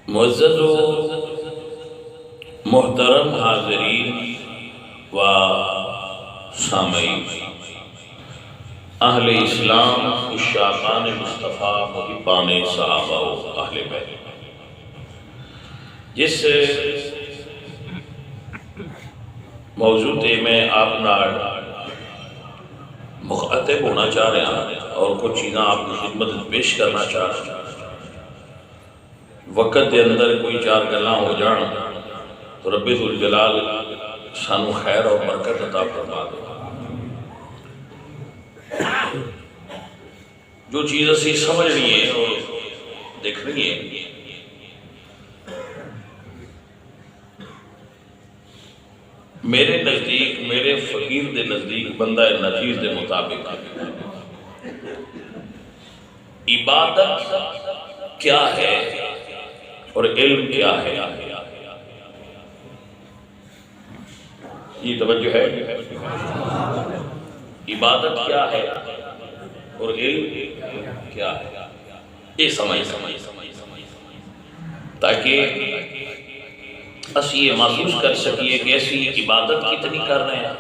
معزز و محترم حاضرین و سامعین، اہل اسلام، عشاقان مصطفیٰ، محبان صحابہ و اہل بیت، جس موضوع تے میں آپ نال مخاطب ہونا چاہ رہے ہیں اور کچھ چیزیں آپ کی خدمت پیش کرنا چاہ رہے ہیں۔ وقت دے اندر کوئی چار گلاں ہو جان تو رب ذوالجلال سانو خیر اور برکت عطا فرما دے۔ جو چیز اسی سمجھنی ہے اور دیکھنی ہے، میرے نزدیک، میرے فقیر دے نزدیک، بندہ نفیس دے مطابق عبادت کیا ہے اور علم کیا ہے، یہ توجہ ہے۔ عبادت کیا ہے اور علم کیا ہے، یہ سمجھ تاکہ اسی یہ محسوس کر سکیے کہ ایسی عبادت کتنی کر رہے ہیں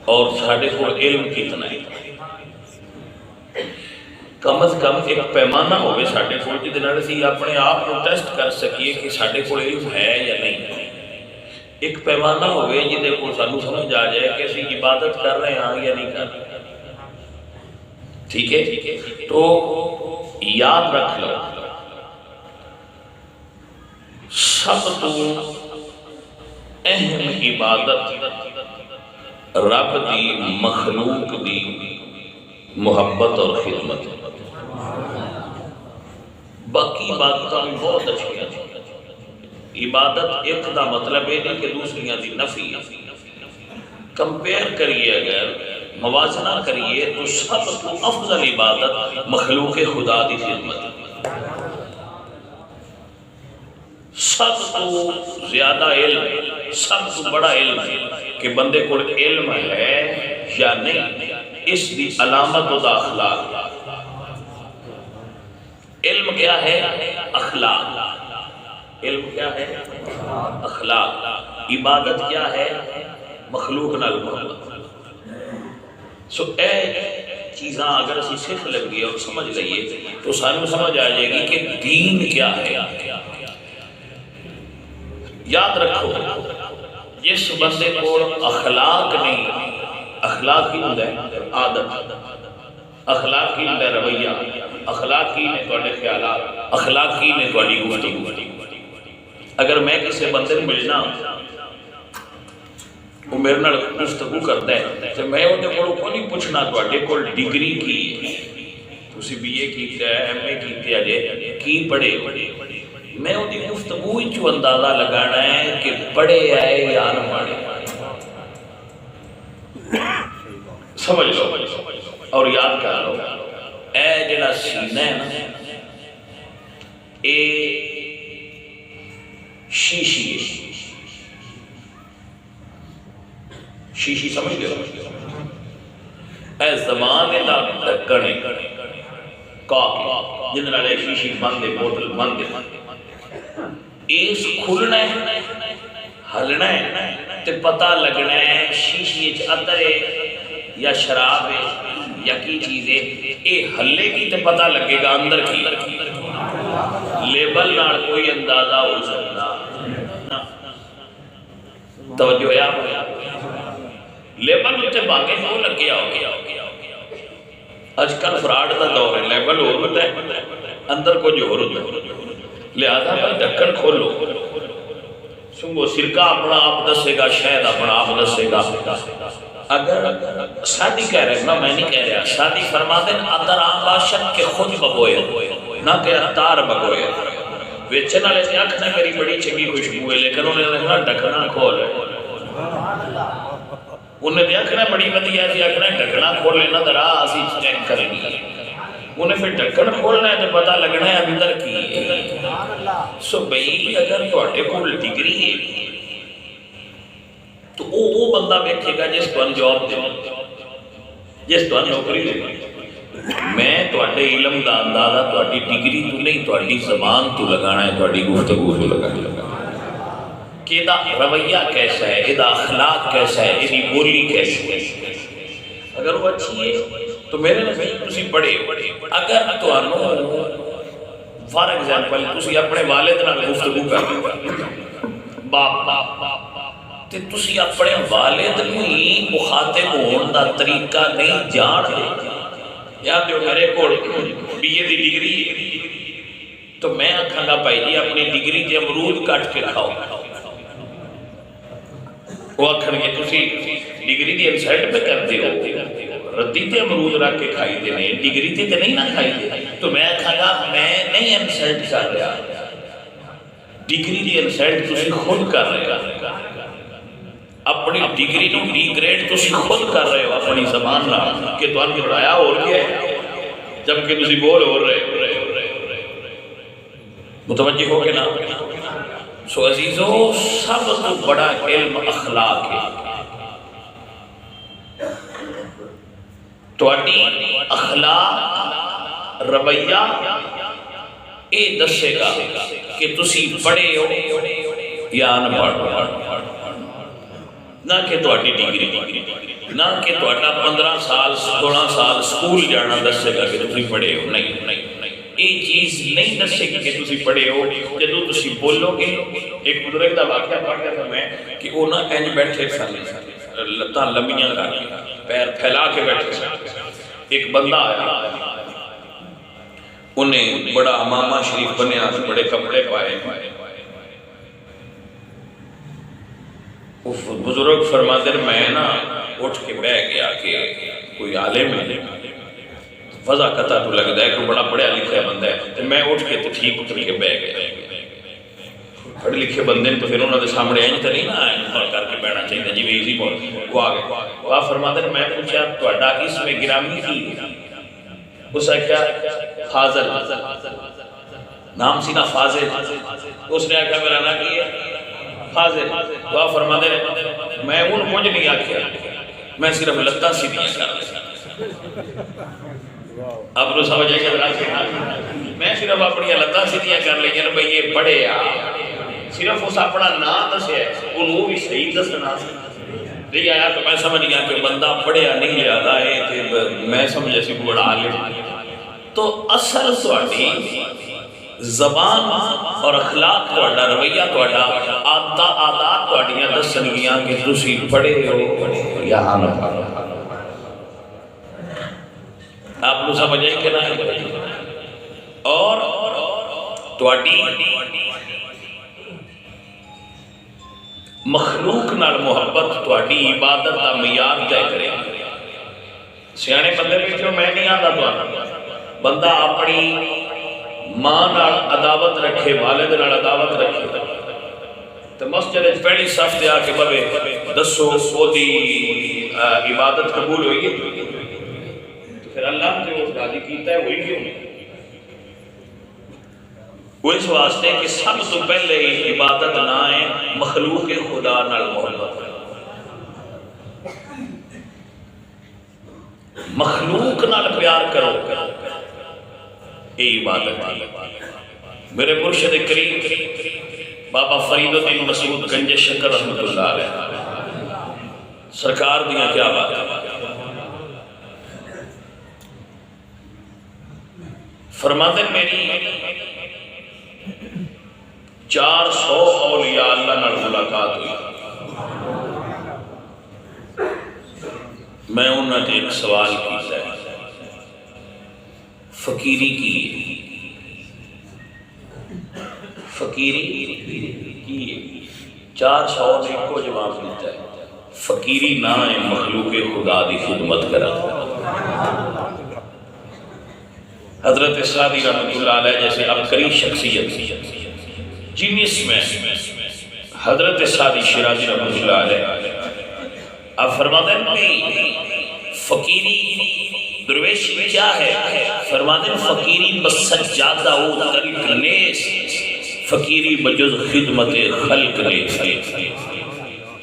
اور ساڑھے کو علم کتنا ہے۔ کم از کم ایک پیمانہ ہوئے ساڑھے کو جی دنار سے اپنے آپ کو ٹیسٹ کر سکیے کہ ساڑھے کو علم ہے یا نہیں۔ ایک پیمانہ ہوئے جی دیکھو سانو سمجھ آ جائے کہ اسی عبادت کر رہے ہیں یا نہیں کر رہے۔ ٹھیک ہے، تو یاد رکھ لو، سب تو اہم عبادت رب دی مخلوق دی محبت اور خدمت۔ باقی باتاں بہت اچھی ہیں۔ عبادت ایک دا مطلب ہے کہ دوسریاں دی نفی۔ کمپیئر کریے، اگر موازنہ کریے تو سب تو افضل عبادت مخلوق خدا دی خدمت۔ سب تو زیادہ علم، سب تو بڑا علم کہ بندے کو علم ہے یا نہیں، اس دی علامت و اخلاق۔ علم کیا ہے؟ اخلاق۔ علم کیا ہے؟ اخلاق۔ عبادت کیا ہے؟ مخلوق نال محبت۔ سو اے چیزاں اگر اسی سکھ لگی اور سمجھ لئیے تو سانو سمجھ آ جائے گی کہ دین کیا ہے۔ یاد رکھو، جس بندے کو اخلاق نہیں، اخلاق کی ہوتا ہے عادت، اخلاق کی ہوتا ہے رویہ، اخلاق کی نے توڑے خیالات، اخلاق کی نے توڑی گفتگو۔ اگر میں کسی بندے میں ملنا وہ میرے نال گفتگو کرتا ہے تو میں انہیں کو نہیں پوچھنا توڑے کو ڈگری کی تسی بی اے کیتا ہے، ایم اے کیتے ہیں، کی پڑھے، میں انہیں گفتگو چو اندازہ لگانا ہے کہ پڑھے آئے یا نہ پڑھے۔ سمجھ لو اور یاد کر لو، اے جڑا سینہ ہے نا، اے شیشی ہے۔ شیشی سمجھ گئے؟ اے زبان دا ڈھکن ہے، کاک جن نالے شیشی بند ہے، بوتل بند ہے۔ اس کھلنا ہے، ہلنا ہے تے پتہ لگنا ہے شیشی عطر ہے یا شراب ہے یا کی چیز ہے۔ اے ہلے کی تے پتہ لگے گا اندر کی۔ لیبل نال کوئی اندازہ ہو سکتا، توجہ ہے آپ؟ لیبل ہوتے باقی ہو لگے آؤ گیا۔ آج کل فراڈ دا دور ہے، لیبل ہو ہوتا ہے اندر کو جو ہوتا ہے۔ لہذا بھائی ڈھکن کھولو، سنگو سرکہ اپنا آپ دسے گا، شہد اپنا آپ دسے گا۔ اگر شادی کہہ رہے ہیں، میں نہیں کہہ رہا، شادی فرما دیں اندر آم باشد کے خود بگوئے نہ کہ اتار بگوئے۔ ویچن والے سے آنکھ نہ کری بڑی چنگی خوشبو ہے، لیکن انہیں رکھنا ڈھکنا کھول ہے۔ انہیں دیکھنا بڑی ودیا تھی، آنکھ ڈھکنا کھول لینا درا آسی چیک کریں گی۔ انہیں پھر ڈھکن کھولنا ہے تو پتہ لگنا ہے ابھی در کی ہے۔ سو بھئی اگر توڑے کو ڈگری ہے تو وہ بندہ بیٹھے گا جس کو جاب دے، جس کو نوکری دے، میں تواڈے علم دا اندازہ تواڈی ڈگری تو نہیں، تواڈی زبان تو لگانا ہے، تواڈی گفتگو تو لگانا ہے کہ دا رویہ کیسا ہے، ادا اخلاق کیسا ہے، ادی بولی کیسی ہے۔ اگر وہ اچھی ہے تو میرے نزدیک تسی پڑھے۔ اگر تانوں فار ایگزامپل تسی اپنے والد نال گفتگو کر باپ تے تسی اپنے والد نوں مخاطب ہون دا طریقہ نہیں جان دے، یاد دیو میرے کول بی اے دی ڈگری تو میں آکھاں گا بھائی جی اپنی ڈگری تے امرود کٹ کے کھاؤ، وہ آکھن گے تسی ڈگری دی انسلٹ پہ کر دے ہو، ردی تے امرود رکھ کے کھائی دے نہیں، ڈگری تے نہیں نہ کھائی دے، تو میں آکھاں گا میں نہیں انسلٹ کر رہا، ڈگری دی انسلٹ تسی خود کر رہے ہو، اپنی ڈگری نو ڈی گریڈ تسی خود کر رہے ہو اپنی زبان نال کہ تو ان کی رایا ہو رہی ہے جبکہ تسی بول ہو رہے متوجہ ہو کے نا۔ سو عزیزو سب تو بڑا علم اخلاق ہے، تواڈی اخلاق رویہ اے دسے گا کہ تسی پڑھے ہو یا ان پڑھ، نہ کہ تواڈی ڈگری، نہ کہ تواڈا 15 سال 16 سال سکول جانا دسے گا کہ تسی پڑھے ہو، نہیں یہ چیز نہیں دسے گی کہ تسی پڑھے ہو۔ جدو تسی بولو گے، ایک بزرگ دا واقعہ پڑھ گیا تھا میں کہ وہ نہ انج بیٹھے سن، لتاں لمبیاں کر کے پیر پھیلا کے بیٹھے سن، ایک بندہ آیا، انہیں بڑا امامہ شریف بنیا، بڑے کپڑے پائے، بزرگ فرماتے ہیں میں نا اٹھ کے بہ گیا کہ کوئی عالم ہے، وضع قطع تو لگ ہے کوئی بڑا پڑھیا لکھا بندہ ہے، تو میں اٹھ کے تو ٹھیک اتر کے بہ گیا۔ پڑھے لکھے بندے نے تو پھر انہوں نے سامنے اینج تو نہیں نا کر کے بیٹھنا چاہیے جی ایزی بول، وہ آ گئے، وہ فرماتے ہیں میں پوچھا تہاڈا اس میں گرامی کی، اس نے کیا فاضل نام سی نا فاضل، اس نے کہا میرا نام کی ہے فاضل، وہ فرماتے ہیں میں ان کچھ نہیں آکھیا، میں صرف لتاں سیدھیاں کر لیا۔ اب تو سمجھے کہ میں صرف اپنی لتاں سیدھیاں کر لیا بھئی یہ پڑھے آ، صرف اس اپنا نام دسے انہوں بھی صحیح دسنا نہیں آیا، تو میں سمجھ گیا کہ بندہ پڑھیا نہیں لیا ہے، میں سمجھے سی بڑا عالم۔ تو اصل تواڈی زبان اور اخلاق تواڈا رویہ تواڈا عادات تواڈیاں دسن گیاں کہ تسی پڑھے ہو یا نہ پڑھے۔ آپ کو سمجھ آئی کہ نہ؟ اور تواڈی مخلوق نال محبت تواڈی عبادت دا معیار طے کرے۔ سیانے بندے وچوں میں نہیں آندا تواڈا، بندہ اپنی ماں نال عداوت رکھے، والد نال عداوت رکھے، تو مسجد وچ پہلی صف تے آ کے بوے دسو اودی عبادت قبول ہوئی ہے؟ تو پھر اللہ نے اس راضی کیتا ہے ہوئی کیوں نہیں؟ وہ اس واسطے کہ سب تو پہلے عبادت نہ ہے مخلوق خدا نال محبت، مخلوق نال پیار کرو، یہ عبادت ہے۔ میرے مرشد کریم بابا فرید الدین مسعود گنج شکر رحمت اللہ علیہ سرکار دیاں کیا بات ہے، فرماتے ہیں میری 400 اولیاء اللہ نال ملاقات ہوئی، میں انہوں نے ایک سوال کیتا ہے فقیری کی، فقیری کی 400 نے کو جواب دیتا ہے فقیری نہ ہے مخلوق خدا دی خدمت کرا۔ حضرت سعدی رحمت اللہ علیہ جیسے عبقری شخصیت جنس میں حضرت سعدی شیرازی رحمت اللہ علیہ اب فرماتے ہیں فقیری درویشی کیا ہے؟ فرماتے ہیں فقیری بس سجادہ و ترک نیس، فقیری بجز خدمت خلق نیس۔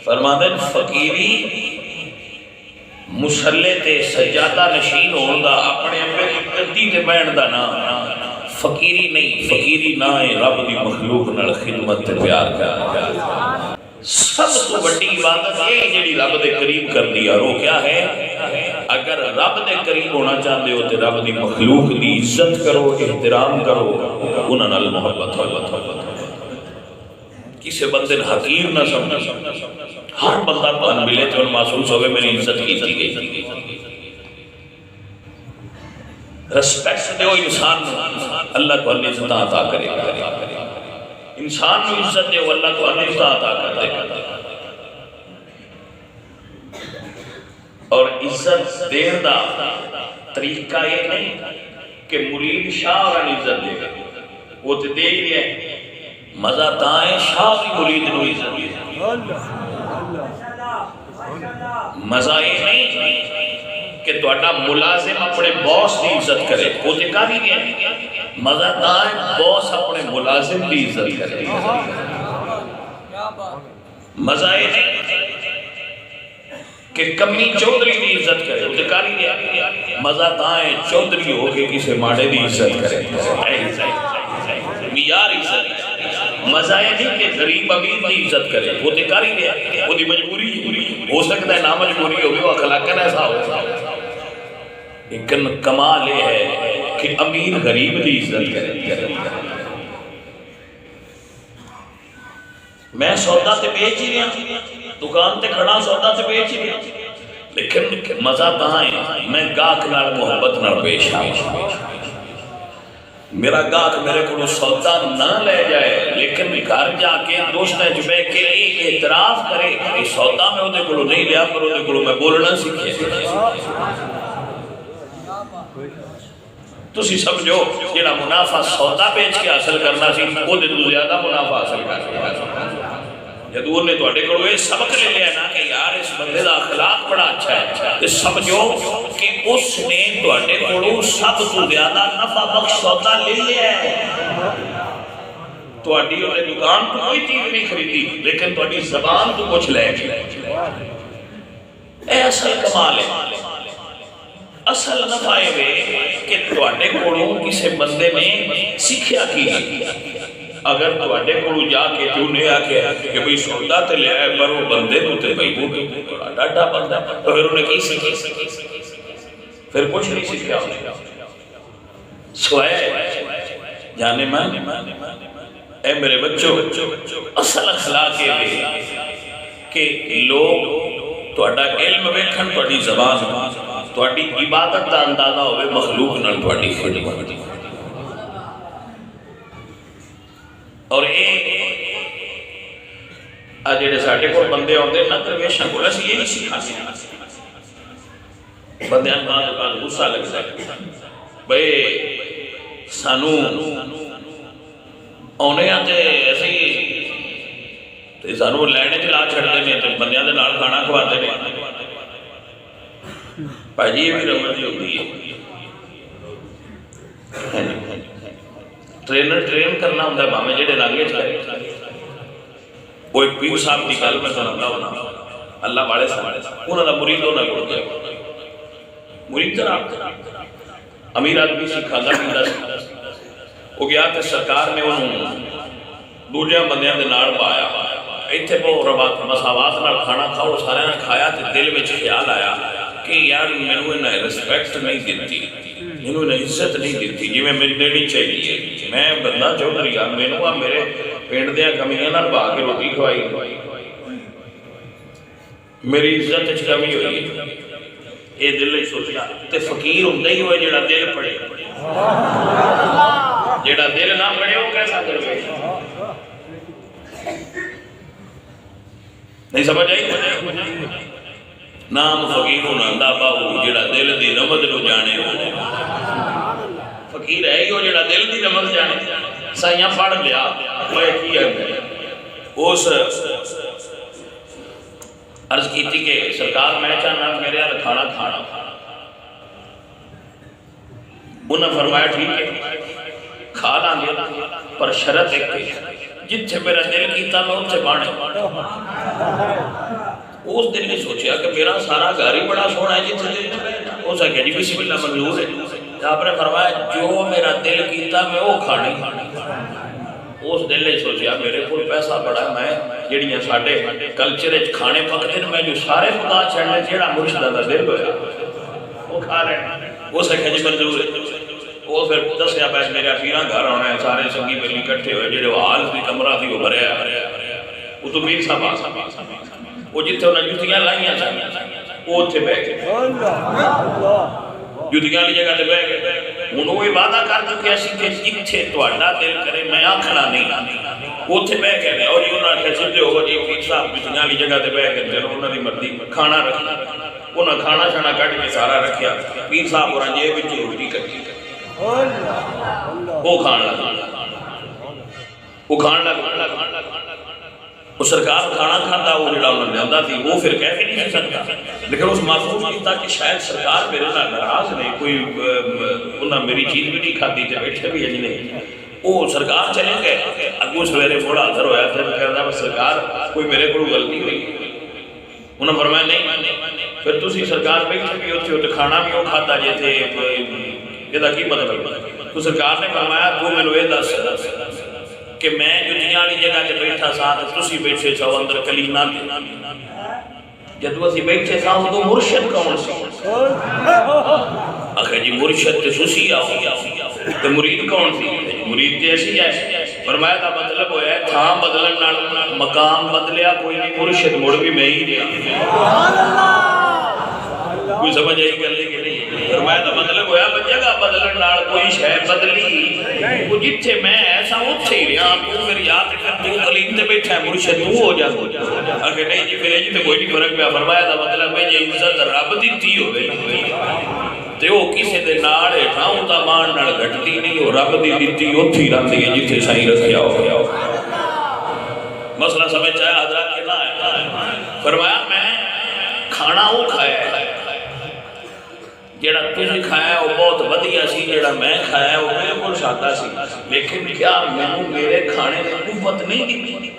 فرماتے ہیں فقیری مسلے تے سجادہ نشین ہون دا اپنے اپنے گدی تے بیٹھن دا نا فقیری نہیں، فقیری نہ ہے رب دی مخلوق نال خدمت تے پیار کرنا۔ سب تو بڑی عبادت یہ جڑی رب دے قریب کر دیا رو کیا ہے؟ اگر رب دے قریب ہونا چاہتے ہو تو رب دی مخلوق دی عزت کرو، احترام کرو، انہاں نال محبت ہو، کسی بندے حقیر نہ سمجھ۔ ہر بندہ تو ملے تو محسوس ہوئے میری عزت کی گئی، رسپیکٹ دے انسان اللہ کو عزت عطا کرے گا، انسان کو عزت دے اللہ کو عزت عطا کرے گا۔ اور عزت دین دا طریقہ یہ نہیں کہ مرید شاہ اور عزت دے گا، وہ تو دے ہی ہے، مزہ تائیں شاہ کی مرید نو عزت دے گا۔ مزہ یہ نہیں کہ توڑا ملازم اپنے باس دی عزت کرے، وہ دکھا بھی گیا، مزہ تائیں باس اپنے ملازم دی عزت کرے۔ مزہ یہ نہیں کہ کمی چودری دی عزت کرے، وہ دکھا بھی گیا، مزہ تائیں چودری ہو کے کسے ماڑے دی عزت کرے۔ میار عزت مزہ یہ نہیں کہ غریب امیر دی عزت کرے، وہ دکھا ہی گیا، وہ دی مجبوری ہو سکتا ہے، نہ مجبوری ہوگی وہ اخلاقاً ایسا ہو، لیکن کمال یہ ہے کہ امیر غریب دی عزت کرے۔ میں سودا تے بیچ ہی رہا، دکان تے کھڑا سودا تے بیچ ہی رہا، لیکن مزہ کہاں ہے؟ میں گاہک نال محبت نال پیش آؤں، میرا گاہک میرے کو سودا نہ لے جائے لیکن گھر جا کے دوستیں جبے کے اعتراف کرے کہ سودا میں وہ کو نہیں لیا پر وہ کو میں بولنا سیکھے۔ تسی سمجھو جڑا منافع سودا بیچ کے حاصل کرنا سی وہ دے تو زیادہ منافع حاصل کرنا، جدور نے توڑے کرو یہ سبق لے لیا نا کہ یار اس بندے دا اخلاق بڑا اچھا ہے، تو سمجھو کہ اس نے توڑے کرو سب تو زیادہ نفع بخش سودا لے لیا ہے۔ توڑی انہیں دکان تو کوئی چیز نہیں خریدی لیکن توڑی زبان تو کچھ لے گئے۔ ایسا کمال ہے، اصل نفع ہے کہ توڑے کرو کسی بندے نے سیکھیا کی، اگر توڑے کو جا کے تو نے آکے کہ بھئی سودا تے لے آئے پر وہ بندے تو تے بھئی وہ تو ڈاٹا بندہ، تو پھر انہیں کی سیکھی، پھر کچھ نہیں سیکھا سوائے جانے مان اے میرے بچوں، اصل اخلاق یہ ہے کہ لوگ توڑا علم ویکھن توڑی زبان توڑی عبادت دا اندازہ ہوئے مخلوق نال توڑی خدمت۔ اور جڑے ساڈے کول بندے ہوندے نا درویشاں کول اسی یہی سکھاتے ہیں، بندیاں بعد غصہ لگدا ہے بھئی سانو اونے تے ایسے ہی تے سانو لینے چ لا چھڑدے نے تے بندیاں دے نال کھانا کھواندے نے، بھائی جی یہ بھی رحمت ہی ہوندی ہے۔ ٹرینر ٹرین کرنا ہوتا ہے بھامے جڑے لانگیج کرے۔ وہ ایک پیر صاحب کی گل میں سنتا ہونا، اللہ والے صاحب انہوں نے مرید ہونا جوڑ گیا، مرید جناب امیر آدمی سکھاتا پیتا سی، وہ گیا کہ سرکار نے انہوں دوجہ بندیاں دے نال پایا، ایتھے بہت مساوات نال کھانا کھاؤ، سارے نے کھایا تے دل میں خیال آیا کہ یار میں نے ریسپیکٹ نہیں دیتی، انہوں نے عزت نہیں دیتی جی میں میری دینی چاہیے، میں بندہ چودھری ہاں، میں نے میرے پینڈ دیا کمیاں نال بھا کے روٹی کھوائی، میری عزت اچھ کمی ہوئی، اے دل ہی سوچنا تے فقیر ہوں نہیں ہوئے جڑا دل پڑے، جڑا دل نہ پڑے وہ کیسا کرے؟ نہیں سمجھ آئی؟ نام فقیر ہونا باہو جڑا دل دی رمض نو جانے ہو، فقیر ہے ہی ہو جڑا دل دی رمض جانے، سائیاں پڑھ لیا میں کی ہے اس عرض کی تھی کہ سرکار میں چاہنا میرے یہاں کھانا کھانا، انہوں نے فرمایا ٹھیک ہے کھا لیں گے پر شرط ایک جتھے میرا دل کیتا میں ان سے بانے، اس دن نے سوچا کہ میرا سارا گھر ہی بڑا سونا ہے جتنے اس آگے جی بسم اللہ منظور ہے. آپ نے فرمایا جو میرا دل کیتا میں وہ کھانی. اس دل نے سوچا میرے کو پیسہ بڑا میں جڑیاں ساڈے کلچر وچ کھانے پکدے میں جو سارے پکا چھڑنے جیڑا مرشد دا دل ہویا وہ کھا رہے. اس آگے جی منظور ہے. وہ پھر دسیا پہ میرا پیراں گھر ہونا ہے سارے سنگی بیلی کٹھے ہوئے جڑے حال دی کمرہ تھی وہ بھریا وہ تو میر صاحب وہ جتنے انہیں جتیاں لائیاں وہ اتنے بہ گئے جتیاں لی جگہ تے بہ گئے. انہوں وہ وعدہ کر چکے اسی کہ جتھے تہاڈا دل کرے میں آکھنا نہیں اتنے بہ گئے. اور جی انہوں نے سمجھے ہو جی پیر صاحب جتیاں لی جگہ تے بہ گئے چلو انہوں نے مرضی کھانا رکھنا. انہوں کھانا شانا کٹ کے سارا رکھیا. پیر صاحب اور جیب وچ روٹی کٹی وہ کھان لگا وہ کھان لگا. وہ سرکار کھانا کھاتا وہ جڑا انہوں نے جاندہ تھی وہ پھر کہہ کے نہیں سکتا. لیکن اس محسوس کیتا کہ شاید سرکار میرے ناراض نہیں کوئی انہوں میری چیز بھی نہیں کھاتی تھے بیٹھے بھی اجنے. وہ سرکار چلے گئے اگو سویرے بڑا حضر ہویا پھر کہتا ہے سرکار کوئی میرے کو غلطی ہوئی. انہوں نے فرمایا نہیں پھر تسی سرکار بیٹھے بھی ہوتے ہو تو کھانا بھی وہ کھاتا جے تھے یہ کی مطلب. تو سرکار نے فرمایا تو میں نوے دس کہ میں جتیاں والی جگہ تے بیٹھا سا تے تسی بیٹھے سو اندر کلیمہ تے جدو اسی بیٹھے سا تو مرشد کون سی آخر جی مرشد تے تسی آؤ تے مرید کون سی مرید تے ایسی ہے. فرمایا تھا مطلب ہویا ہے تھا بدلن نال مقام بدلیا کوئی نہیں مرشد مڑ بھی میں ہی دیا. کوئی سمجھ آئی گل کہ نہیں. فرمایا تھا مطلب ہویا جگہ بدلن نال کوئی شے بدلی وہ جتھے میں ایسا اتھے ہی رہا تو پھر یاد کر تو کلیم تے بیٹھا ہے مرشد تو ہو جا. اگر نہیں جی پھر جی تے کوئی نہیں فرق پیا. فرمایا تھا مطلب ہے یہ عزت رب دیتی ہوئے تے وہ کسے دے نال ہٹھاؤں تا مان نال گھٹتی نہیں ہو رب دی دیتی اتھی رہتی ہے جتھے صحیح رکھیا ہو. مسئلہ سمجھ چاہے حضرات کہنا ہے. فرمایا میں کھانا وہ کھایا ہے جیڑا تجھے کھایا ہے وہ بہت ودیا سی جیڑا میں کھایا ہے وہ بالکل سادہ سی لیکن کیا میں میرے کھانے میں قوت نہیں دیتی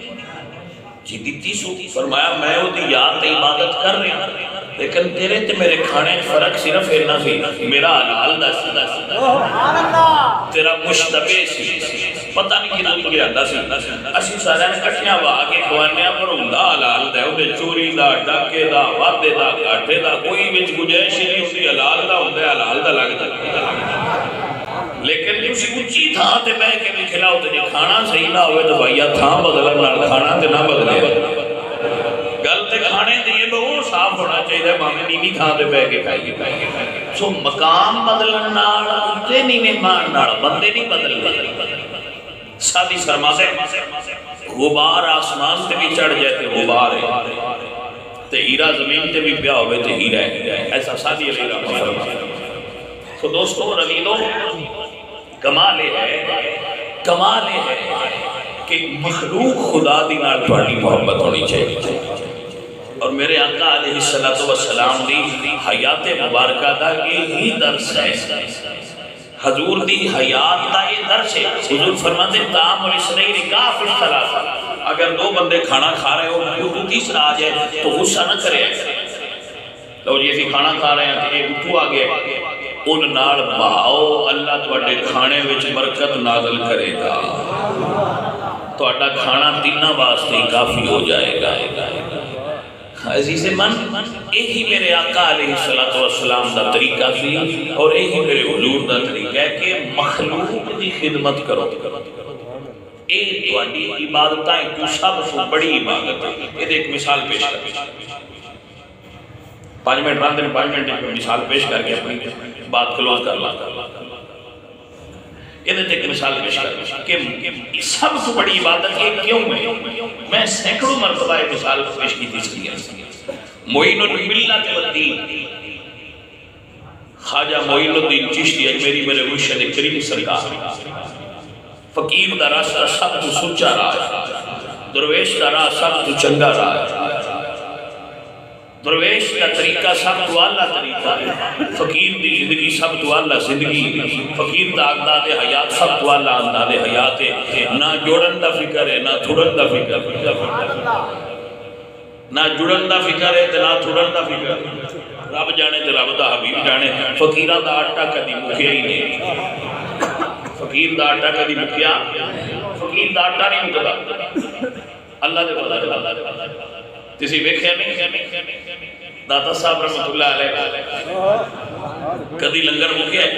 جی دیتی سو. فرمایا میں وہ دی یاد تے عبادت کر رہا لیکن تیرے تے میرے کھانے فرق صرف اتنا سی میرا حلال دا سی تیرا مشتبہ سی پتہ نہیں کہ تو لیا دا سی. اسی سارے کٹھیاں وا کے کھوانے پر ہوندا حلال دا اودے چوری دا ڈاکے دا وعدے دا گھاٹے دا کوئی وچ گنجائش نہیں ہوندی. حلال دا ہوندا حلال دا لگدا لیکن تسی اونچی تھاں تے بیٹھ کے بھی کھلاؤ تے جے کھانا صحیح نہ ہوئے تو بھائیا تھاں بدلن نال کھانا تے نہ بدلے. گل تے کھانے دی یہ وہ صاف ہونا چاہیے بھاویں نیوی تھاں تے بیٹھ کے کھائیے. سو مقام بدلن نال تے نیویں مان نال بندے نہیں بدلتے. سادی سرما سے غبار آسمان تے بھی چڑھ جائے تے غبار ہے تے ہیرا زمین تے بھی پیا ہوئے تے ہیرا ہے. ایسا سادی علیہ رحمہ فرمایا. تو دوستو رضیدو کمال ہے کہ مخلوق خدا دی نال تہاڈی محبت ہونی چاہیے. اور میرے آقا علیہ السلام دی حیات مبارکہ دا یہی درس ہے. حضور دی حیات دا یہ درس ہے. حضور فرماتے ہیں طعام الاسنین کاف الثلاثہ. اگر دو بندے کھانا کھا رہے ہو تو تیسرا آ جائے تو غصہ نہ کرے. لو جی اسی کھانا کھا رہے ہیں کہ تو آ گیا ان نال بہاؤ اللہ تواڈے کھانے وچ برکت نازل کرے گا. تواڈا کھانا تیناں واسطے کافی ہو جائے گا. عزیز من یہی میرے آقا علیہ السلام دا طریقہ سی اور یہی میرے حضور دا طریقہ ہے کہ مخلوق دی خدمت کرو. اے تواڈی عبادتاں تو سب سے بڑی عبادت ہے. یہ ایک مثال پیش کر 5 منٹ راندے 5 منٹ میں مثال پیش کر کے اپنی بات کلوز کر لا. یہ ایک مثال پیش کر کہ سب سے بڑی عبادت یہ کیوں ہے. میں سینکڑوں مرتبہ یہ مثال پیش کی تھی. معین الملت والدین خواجہ معین الدین چشتی اجمیری میرے مرشد کریم سرکار. فقیر دا راستہ سب تو سچا راہ, درویش دا راہ سب تو چنگا راہ, درویش کا طریقہ سب تو اعلیٰ طریقہ ہے, فقیر دی زندگی سب تو اعلیٰ زندگی, فقیر دا انداز حیات سب تو اعلیٰ انداز حیات ہے. نہ جوڑن دا فکر ہے نہ تھوڑن دا فکر. نہ جڑن دا فکر ہے نہ چھڑن دا فکر ہے. رب جانے تے رب دا حبیب جانے. فقیراں دا آٹا کدی مکیا ہی نہیں. فقیر دا آٹا کدی مکیا, فقیر دا آٹا نہیں مکدا. اللہ دے فضل تسی ویکھیا نہیں داتا صاحب رحمۃ اللہ علیہ کدی لنگر مکیا ہے؟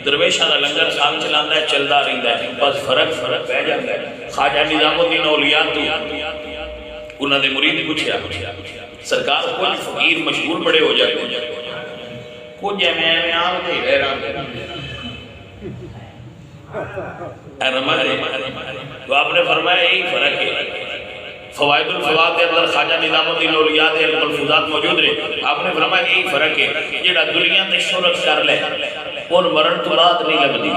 درویشاں دا لنگر سال چلاندا ہے, چلدا رہندا ہے, بس فرق پہ جاندا ہے. خواجہ نظام الدین اولیاء تو انہاں دے مرید پوچھیا سرکار کچھ فقیر مشہور بڑے ہو جاتے کچھ ایویں آ کے حیران تو آپ نے فرمایا یہی فرق ہے. فوائد الفواد کے اندر خواجہ نظام الدین اولیاء دے ملفوظات موجود رہے. آپ نے فرمایا یہی فرق ہے جڑا دنیا تے شہرت کر لے ان مرن تو بعد نہیں لبدی,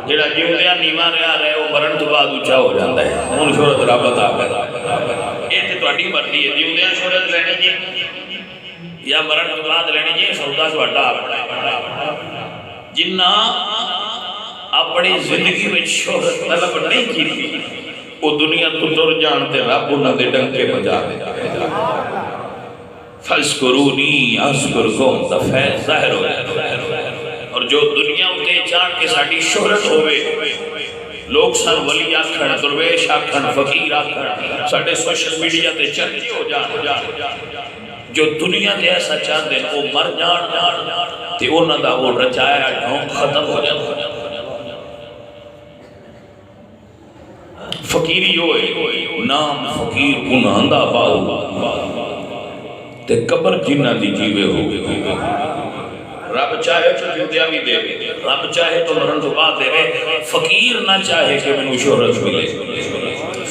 جڑا جیوندیاں نیواں رہے وہ مرن تو بعد اونچا ہو جاتا ہے. ہن شہرت رب عطا کردا اے تے تہاڈی مرضی ہے, جیوندیاں شہرت لینی جی یا مرن تو بعد لینی جی, سودا تہاڈا اپنا. جنہ اپنی زندگی میں شہرت طلب نہیں کی وہ دنیا تو ٹر جان تے رب انہاں دے ڈنکے بجا دے. فَاذْكُرُونِي أَذْكُرْكُمْ دا فیض ظاہر ہو جائے. اور جو دنیا اتے چاہ کے ساڑی شہرت ہوئے, لوگ سر ولی آکھن, درویش آکھن, فقیر آکھن, ساڑے سوشل میڈیا تے چرچے ہو جان. جو دنیا تے ایسا چاہ دیں وہ مر جان تے انہاں دا وہ رچایا ڈھونگ ختم ہو جاتا. فقیری ہوئے نام فقیر انہاں دا باؤ تے قبر جنہ دی جیوے ہو. رب چاہے تو جودیا بھی دے, رب چاہے تو مرن تو بعد دے. فقیر نہ چاہے کہ میں نو شہرت ملے,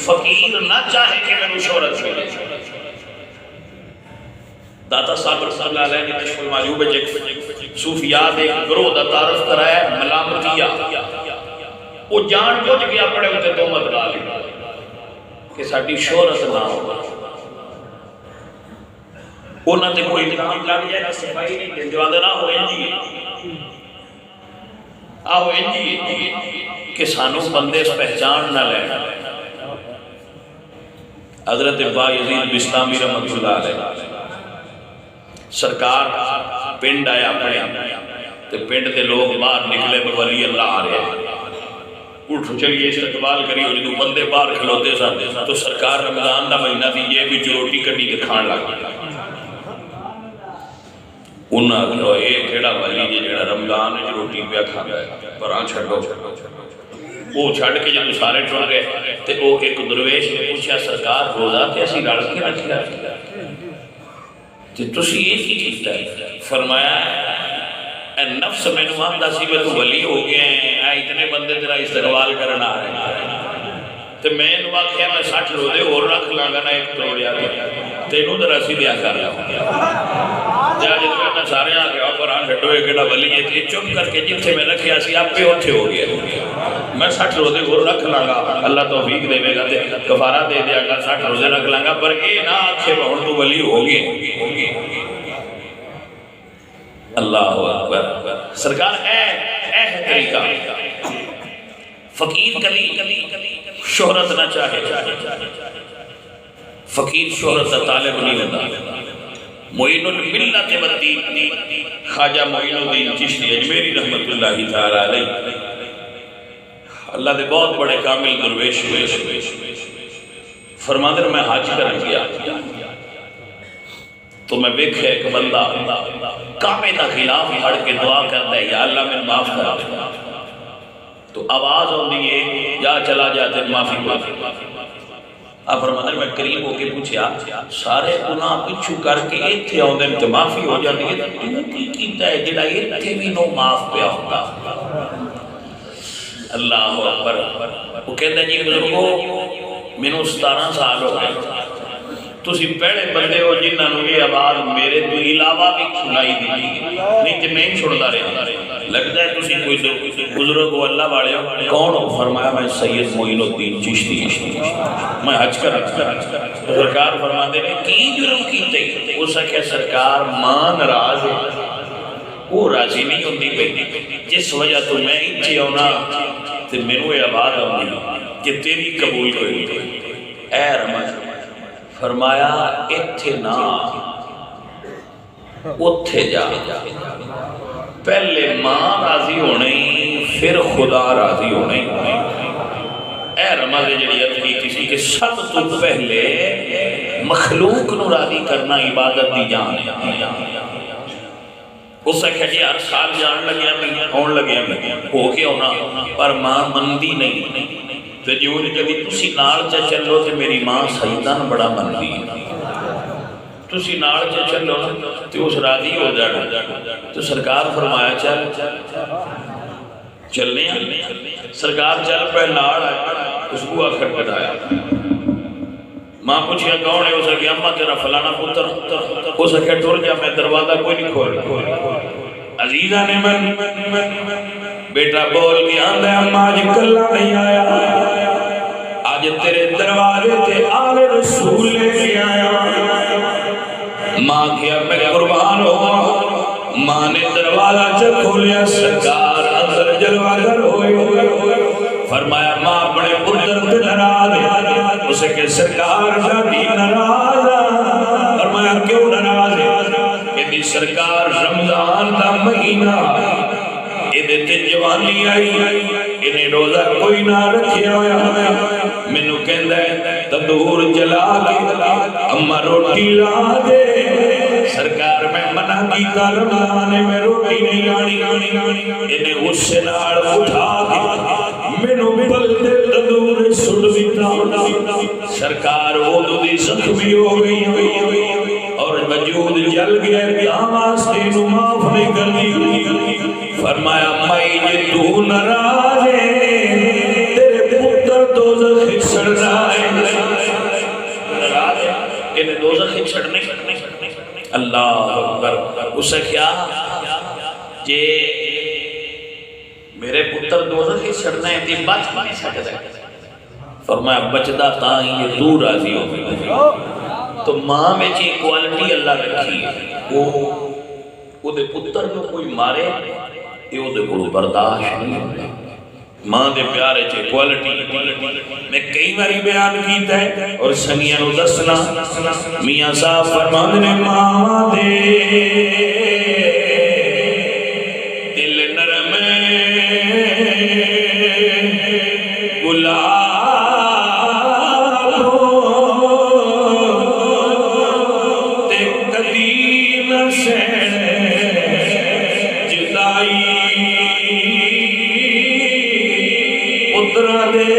فقیر نہ چاہے کہ میں نو شہرت ملے. داتا صاحب رسول اللہ علیہ نے تشکل معجوب ایک صوفیاء دے گروہ دا تعارف کرایا ہے ملامتیہ. وہ جان بوجھ کے اپنے ہوتے تو مت ڈالے کہ ساڑی شہرت نہ ہو. انہاں تے کوئی نام لگ جائے صفائی نہیں دے جوادہ نہ ہو انجی آہو انجی کہ سانو بندے اس پہچان نہ لینا. حضرت با یزید بستامی رحمت اللہ علیہ سرکار پنڈ آیا اپنے تے پنڈ تے لوگ باہر نکلے ولی اللہ آ رہے ہیں. اٹھو چلیے استقبال کری, اور جدو بندے باہر کھلوتے سن تو سرکار رمضان دا مہینہ تھی یہ بھی روٹی کٹی کے کھان لگا. انہاں کہو اے کیڑا ولی جی جڑا رمضان وچ روٹی پیا کھاندا ہے, پراں چھڈو. وہ چھڈ کے جب سارے ٹر گئے تے او ایک درویش نے پوچھا سرکار روزہ تے اسی رل کے رکھیا تے تسی یہ کی کیتا ہے؟ فرمایا اے نفس مینوں آندا سی میں تو ولی ہو گیا ہے, اتنے بندے تیرا استقبال کرنا آ رہے ہیں تے میں انہوں آکھیا میں 60 روزے اور رکھ لاں گا نا ایک توڑیا تینوں ذرا سی دیا کر رہا جا جتنے میں سارے آ گیا پر آن چھٹو ایک ایڈا ولی ہے چپ کر کے جتنے میں رکھیا سی آپ پہ ہوتے ہو گیا. میں 60 روزے اور رکھ لاں گا, اللہ توفیق دے گا تے کفارہ دے دیا گا, 60 روزے رکھ لاں گا, پر اے نہ آکھے بہن تو ولی ہو گئے. اللہ اکبر. سرکار اے طریقہ فقیر کلی شہرت نہ چاہے, فقیر شہرت کا طالب نہیں ہوتا. معین الملت والدین خواجہ معین الدین چشتی اجمیری رحمت اللہ تعالی علیہ اللہ دے بہت بڑے کامل درویش ہوئے. فرماندر میں حج کرن گیا تو میں دیکھے ایک بندہ کعبے کا خلاف ہڑ کے دعا کرتا ہے یا اللہ میں معاف کرا دے. تو آواز ہوندی ہے یا چلا جاتے معافی معافی. آپ فرماندر میں قریب ہو کے پوچھیا سارے گناہ پچھو کر کے ایتھے ہوندے تو معافی ہو جاتی ہے, تو کی کیتا ہے جڑا ایتھے بھی نو معاف پیا ہوتا. اللہ اکبر. وہ کہتا ہے جی بزرگو مینوں 17 سال ہو گئے, تسی پہلے بندے ہو جنہاں نوں یہ آواز میرے تو علاوہ بھی سنائی دی نہیں تے میں ہی چھڑدا رہا. لگتا ہے تسی کوئی بزرگ ہو اللہ والے ہو, کون ہو؟ فرمایا میں سید معین الدین چشتی, میں حج کر. سرکار فرماتے ہیں کی جرم کیتے؟ اس کہ سرکار ماں ناراض ہے, وہ راضی نہیں ہوندی پئی جس وجہ تو میں اتنے آنا تے مینوں یہ آواز آندی کہ تیری قبول ہوئی. اے رحمت فرمایا اتھے نہ اتھے جا، پہلے ماں راضی ہونے پھر خدا راضی ہونے۔ اے رمض جڑی عرض کی کسی کہ سب تو پہلے مخلوق نو راضی کرنا عبادت دی جان ہے۔ اس سے کہا جی ہر سال جان لگیا میں ہون لگیا میں ہو کے ہونا، پر ماں مندی نہیں۔ تو جو کبھی تسی نال چا چلو تو میری ماں سجدہ بڑا مندی ہے، تسی نال چا چلو تو اس راضی ہو جانا۔ تو سرکار فرمایا چل چلنے سرکار چل پہ نال اس کو آخر کٹایا۔ ماں پوچھیا کون ہے؟ اسے کہ اماں تیرا فلانا پتر۔ اسے کہ ٹر جا میں دروازہ کوئی نہیں کھول۔ عزیزہ نے من بیٹا بول گیا میں اماں آج کلا نہیں آیا، آج تیرے دروازے تے آل رسول لے کے آیا۔ ماں کیا میں قربان ہوا، ماں نے دروازہ چا کھولیا، سرکار اندر جلوہ گر ہوئے۔ فرمایا ماں اپنے پتر تے ناراض ہے، اسے کہ سرکار جاتی ناراض ہے۔ فرمایا کیوں ناراض ہے؟ کہ سرکار رمضان دا مہینہ ادھے تے جوانی آئی، انہیں روزہ کوئی نہ رکھیا ہویا، مینوں کہندا ہے تندور جلا کے اماں روٹی لا دے۔ سرکار میں منع کیتا رمضان میں روٹی نہیں لانی، انہیں اس سے نال اٹھا کے مینوں بلدے تندور سٹ دیتا۔ سرکار وہ دی زخمی ہو گئی اور وجود جل گیا، کام واسطے نو معاف نہیں کرنی۔ فرمایا مائی جے تو ناراض ہے تیرے پتر دوزخ سڑ رہا ہے، ناراض ہے انہیں دوزخ چھڑنے۔ اللہ اکبر۔ اسے کیا جے میرے پتر دوزخ چھڑنا ہے تی بچ نہیں سکتا ہے۔ فرمایا بچدہ تاں یہ تو راضی ہو گئی۔ تو ماں میں چی کوالٹی اللہ رکھی ہے، وہ دے پتر کو کوئی مارے یہ وہ دے کوئی برداشت نہیں۔ ماں دے پیارے چے کوالٹی میں کئی باری بیان کیتا ہے اور سنگیاں نو دسنا۔ میاں صاحب فرماندے ماں دے دل نرم گلاب تے کدی نہ سہن جدائی، پترا دے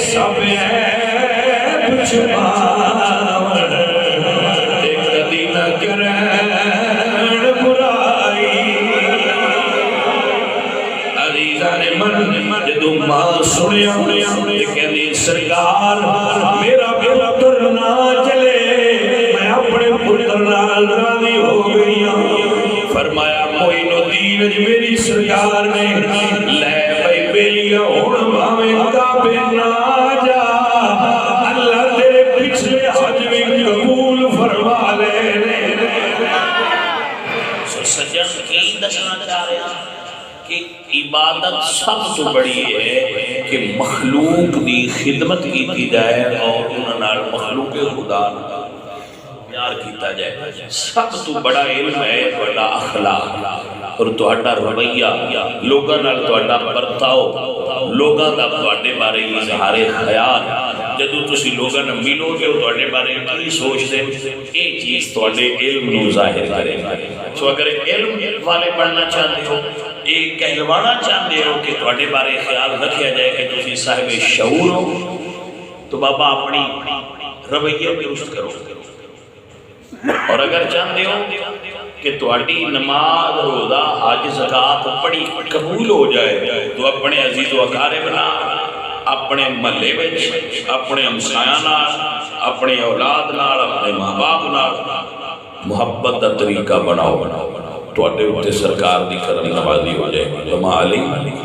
سب عیب چھپاون تے کدی نہ کرن برائی۔ عزیزہ نے من جدو ماں سنیا کہنی سرکار میرا پتر نہ چلے، میں اپنے پتر نال راضی ہو گئی ہوں۔ فرمایا معین الدین جی میری سرکار نے لے بھائی بیلیاں ہون بھاویں کعبے نہ جا، اللہ تیرے پچھلے حج بھی قبول فرما لے۔ سجن کی دسنا چاہ رہے ہیں کہ عبادت سب تو بڑی ہے کہ مخلوق دی خدمت کی جائے اور انہاں مخلوق خدا پیار کیتا جائے۔ سب تو بڑا علم ہے تہاڈا اخلاق اور تہاڈا رویہ، لوگاں نال تہاڈا برتاؤ، لوگاں دا تہاڈے بارے اظہار خیال۔ جدوں تسی لوگاں نال ملو گے تہاڈے بارے کی سوچدے یہ چیز تہاڈے علم نو ظاہر کرے گا۔ سو اگر علم والے پڑھنا چاہتے ہو، ایک کہلوانا چاہتے ہو کہ تہاڈے بارے خیال رکھیا جائے کہ تسی صاحب شعور ہو، تو بابا اپنی رویہ درست کرو۔ اور اگر چاہتے ہو کہ تہاڈی نماز روزہ حج زکات پڑھی قبول ہو جائے تو اپنے عزیز و اقارب نال، اپنے محلے وچ، اپنے ہمسایاں نال، اپنے اولاد نال، اپنے ماں باپ نال محبت دا طریقہ بناؤ، تہاڈے اوتے سرکار دی کرم نوازی ہو جائے گی۔